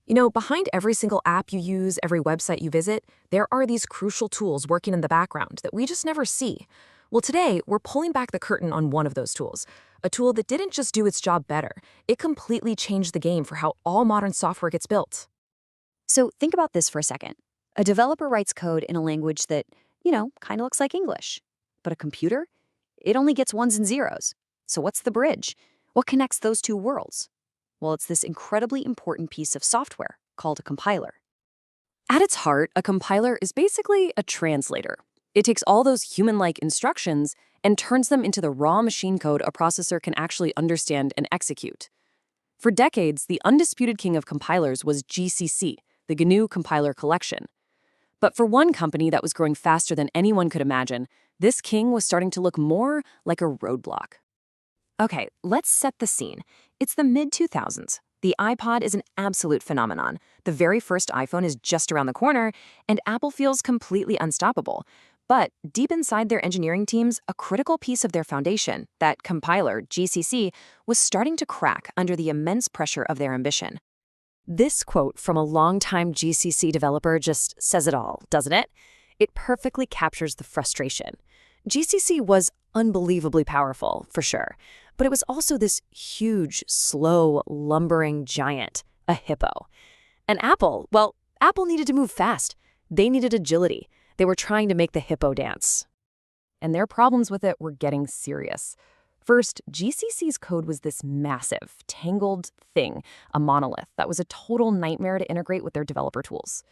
Behind every single app you use, every website you visit, there are these crucial tools working in the background that we just never see. Well, today, we're pulling back the curtain on one of those tools, a tool that didn't just do its job better, it completely changed the game for how all modern software gets built. So think about this for a second. A developer writes code in a language that, kind of looks like English. But a computer? It only gets ones and zeros. So what's the bridge? What connects those two worlds? Well, it's this incredibly important piece of software called a compiler. At its heart, a compiler is basically a translator. It takes all those human-like instructions and turns them into the raw machine code a processor can actually understand and execute. For decades, the undisputed king of compilers was GCC, the GNU Compiler Collection. But for one company that was growing faster than anyone could imagine, this king was starting to look more like a roadblock. Okay, let's set the scene. It's the mid-2000s. The iPod is an absolute phenomenon. The very first iPhone is just around the corner, and Apple feels completely unstoppable. But deep inside their engineering teams, a critical piece of their foundation, that compiler, GCC, was starting to crack under the immense pressure of their ambition. This quote from a longtime GCC developer just says it all, doesn't it? It perfectly captures the frustration. GCC was unbelievably powerful, for sure, but it was also this huge, slow, lumbering giant, a hippo. And Apple needed to move fast. They needed agility. They were trying to make the hippo dance. And their problems with it were getting serious. First, GCC's code was this massive, tangled thing, a monolith that was a total nightmare to integrate with their developer tools.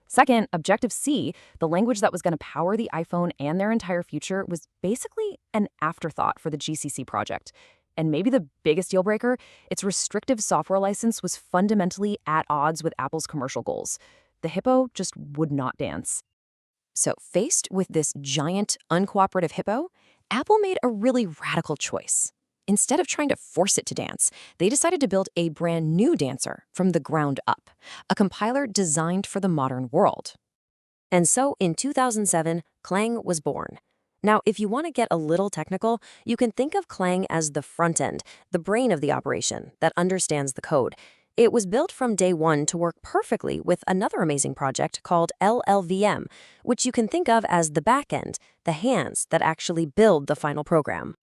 Second, Objective-C, the language that was going to power the iPhone and their entire future, was basically an afterthought for the GCC project. And maybe the biggest deal breaker, its restrictive software license was fundamentally at odds with Apple's commercial goals. The hippo just would not dance. So faced with this giant, uncooperative hippo, Apple made a really radical choice. Instead of trying to force it to dance, they decided to build a brand new dancer from the ground up, a compiler designed for the modern world. And so in 2007, Clang was born. Now, if you want to get a little technical, you can think of Clang as the front end, the brain of the operation that understands the code. It was built from day one to work perfectly with another amazing project called LLVM, which you can think of as the back end, the hands that actually build the final program.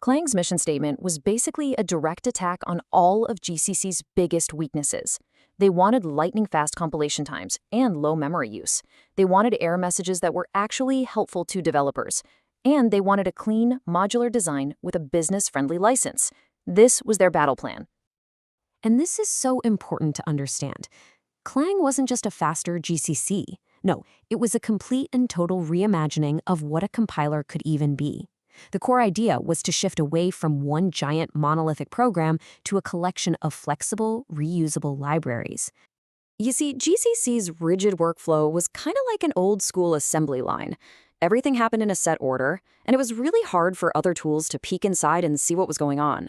Clang's mission statement was basically a direct attack on all of GCC's biggest weaknesses. They wanted lightning-fast compilation times and low memory use. They wanted error messages that were actually helpful to developers. And they wanted a clean, modular design with a business-friendly license. This was their battle plan. And this is so important to understand. Clang wasn't just a faster GCC. No, it was a complete and total reimagining of what a compiler could even be. The core idea was to shift away from one giant monolithic program to a collection of flexible, reusable libraries. You see, GCC's rigid workflow was kind of like an old-school assembly line. Everything happened in a set order, and it was really hard for other tools to peek inside and see what was going on.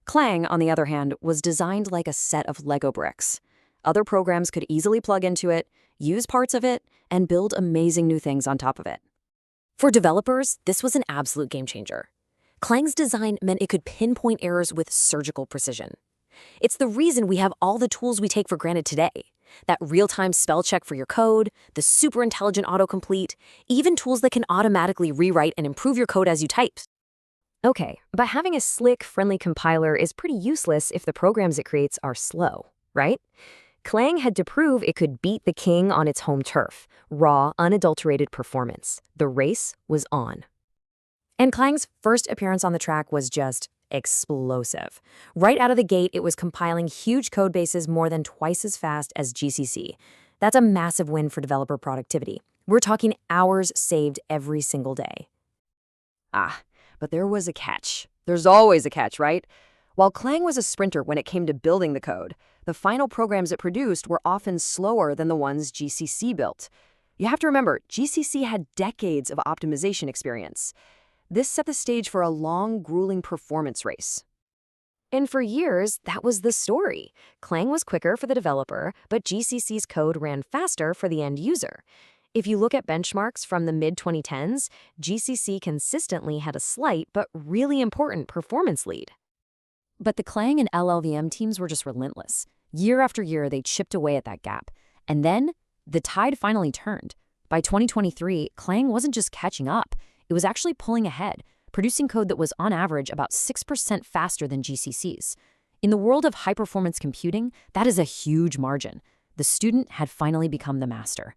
Clang, on the other hand, was designed like a set of Lego bricks. Other programs could easily plug into it, use parts of it, and build amazing new things on top of it. For developers, this was an absolute game changer. Clang's design meant it could pinpoint errors with surgical precision. It's the reason we have all the tools we take for granted today. That real-time spell check for your code, the super intelligent autocomplete, even tools that can automatically rewrite and improve your code as you type. Okay, but having a slick, friendly compiler is pretty useless if the programs it creates are slow, right? Clang had to prove it could beat the king on its home turf, raw, unadulterated performance. The race was on. And Clang's first appearance on the track was just explosive. Right out of the gate, it was compiling huge code bases more than twice as fast as GCC. That's a massive win for developer productivity. We're talking hours saved every single day. But there was a catch. There's always a catch, right? While Clang was a sprinter when it came to building the code, the final programs it produced were often slower than the ones GCC built. You have to remember, GCC had decades of optimization experience. This set the stage for a long, grueling performance race. And for years, that was the story. Clang was quicker for the developer, but GCC's code ran faster for the end user. If you look at benchmarks from the mid-2010s, GCC consistently had a slight but really important performance lead. But the Clang and LLVM teams were just relentless. Year after year, they chipped away at that gap. And then the tide finally turned. By 2023, Clang wasn't just catching up, it was actually pulling ahead, producing code that was on average about 6% faster than GCC's. In the world of high-performance computing, that is a huge margin. The student had finally become the master.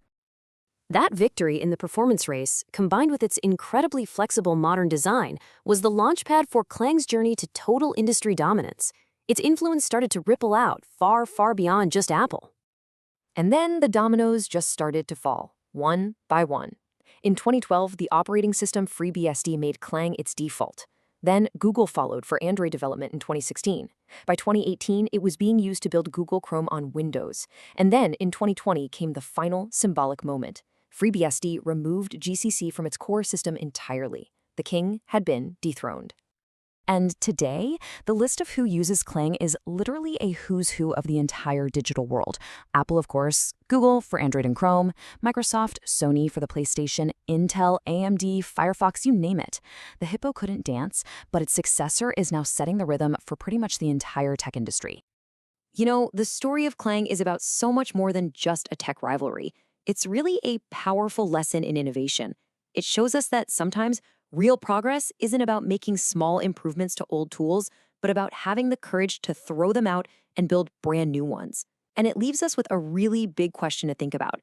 That victory in the performance race, combined with its incredibly flexible modern design, was the launchpad for Clang's journey to total industry dominance. Its influence started to ripple out far, far beyond just Apple. And then the dominoes just started to fall, one by one. In 2012, the operating system FreeBSD made Clang its default. Then Google followed for Android development in 2016. By 2018, it was being used to build Google Chrome on Windows. And then in 2020 came the final symbolic moment. FreeBSD removed GCC from its core system entirely. The king had been dethroned. And today, the list of who uses Clang is literally a who's who of the entire digital world. Apple, of course, Google for Android and Chrome, Microsoft, Sony for the PlayStation, Intel, AMD, Firefox, you name it. The hippo couldn't dance, but its successor is now setting the rhythm for pretty much the entire tech industry. You know, the story of Clang is about so much more than just a tech rivalry. It's really a powerful lesson in innovation. It shows us that sometimes real progress isn't about making small improvements to old tools, but about having the courage to throw them out and build brand new ones. And it leaves us with a really big question to think about.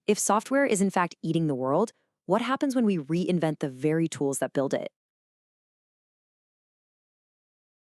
If software is in fact eating the world, what happens when we reinvent the very tools that build it?